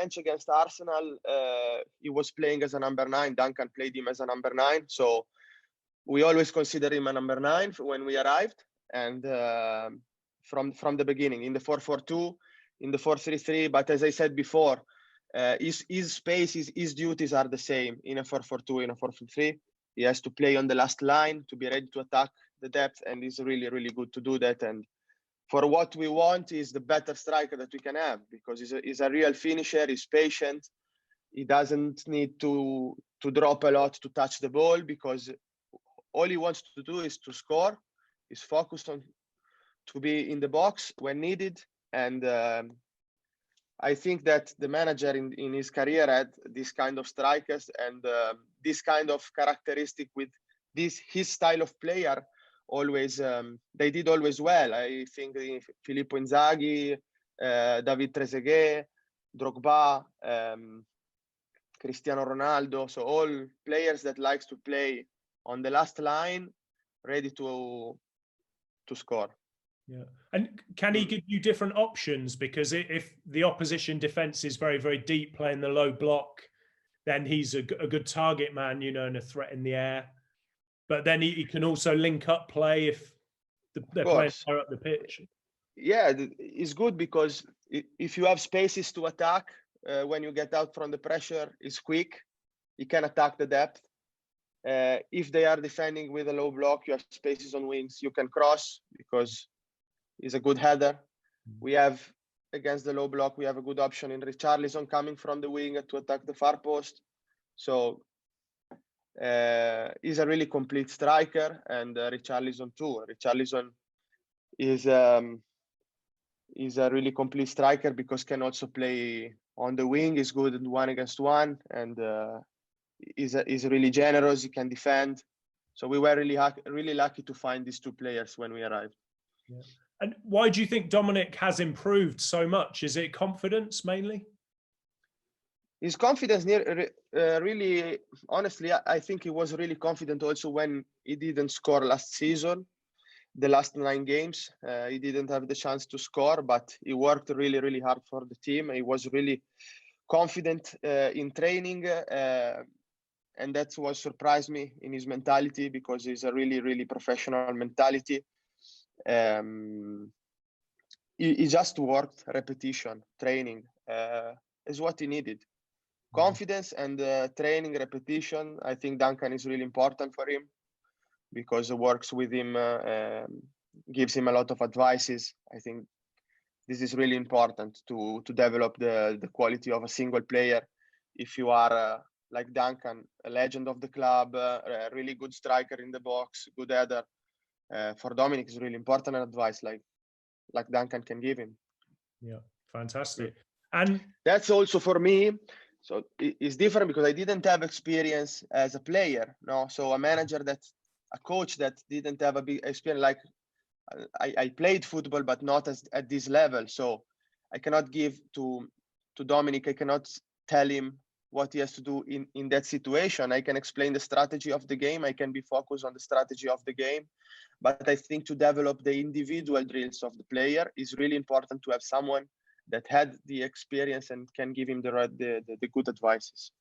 bench against Arsenal, he was playing as a number 9. Duncan played him as a number 9. So we always consider him a number 9 when we arrived. And from the beginning, in the 4-4-2, in the 4-3-3. But as I said before, his space, his duties are the same in a 4-4-2, in a 4-3-3. He has to play on the last line to be ready to attack the depth, and he's really, really good to do that. And for what we want, is the better striker that we can have, because he's a real finisher. He's patient. He doesn't need to drop a lot to touch the ball, because all he wants to do is to score. He's focused on to be in the box when needed. And I think that the manager in his career had this kind of strikers and this kind of characteristic with his style of player. Always, they did always well. I think Filippo Inzaghi, Davide Trezeguet, Drogba, Cristiano Ronaldo. So all players that likes to play on the last line, ready to score. Yeah. And can he give you different options? Because if the opposition defense is very, very deep, playing the low block, then he's a good target man, you know, and a threat in the air. But then he can also link up play if they're playing higher up the pitch. Yeah, it's good because if you have spaces to attack, when you get out from the pressure, it's quick. You can attack the depth. If they are defending with a low block, you have spaces on wings. You can cross because he's a good header. We have, against the low block, we have a good option in Richarlison coming from the wing to attack the far post. So he's a really complete striker, and Richarlison too. Richarlison is a really complete striker because can also play on the wing. He's good at 1-against-1, and is really generous. He can defend. So we were really lucky to find these two players when we arrived. Yeah. And why do you think Dominic has improved so much? Is it confidence mainly? His confidence, really, honestly, I think he was really confident also when he didn't score last season. The last 9 games, he didn't have the chance to score, but he worked really, really hard for the team. He was really confident in training, and that's what surprised me in his mentality, because he's a really, really professional mentality. He just worked repetition, training is what he needed. Confidence and training, repetition. I think Duncan is really important for him because it works with him, gives him a lot of advices. I think this is really important to develop the quality of a single player. If you are like Duncan, a legend of the club, a really good striker in the box, good header, for Dominic is really important advice like Duncan can give him. Yeah, fantastic. And that's also for me. So it's different because I didn't have experience as a player. No, so a coach that didn't have a big experience. Like I played football, but not at this level. So I cannot give to Dominic. I cannot tell him what he has to do in that situation. I can explain the strategy of the game. I can be focused on the strategy of the game. But I think to develop the individual drills of the player is really important to have someone that had the experience and can give him the good advices.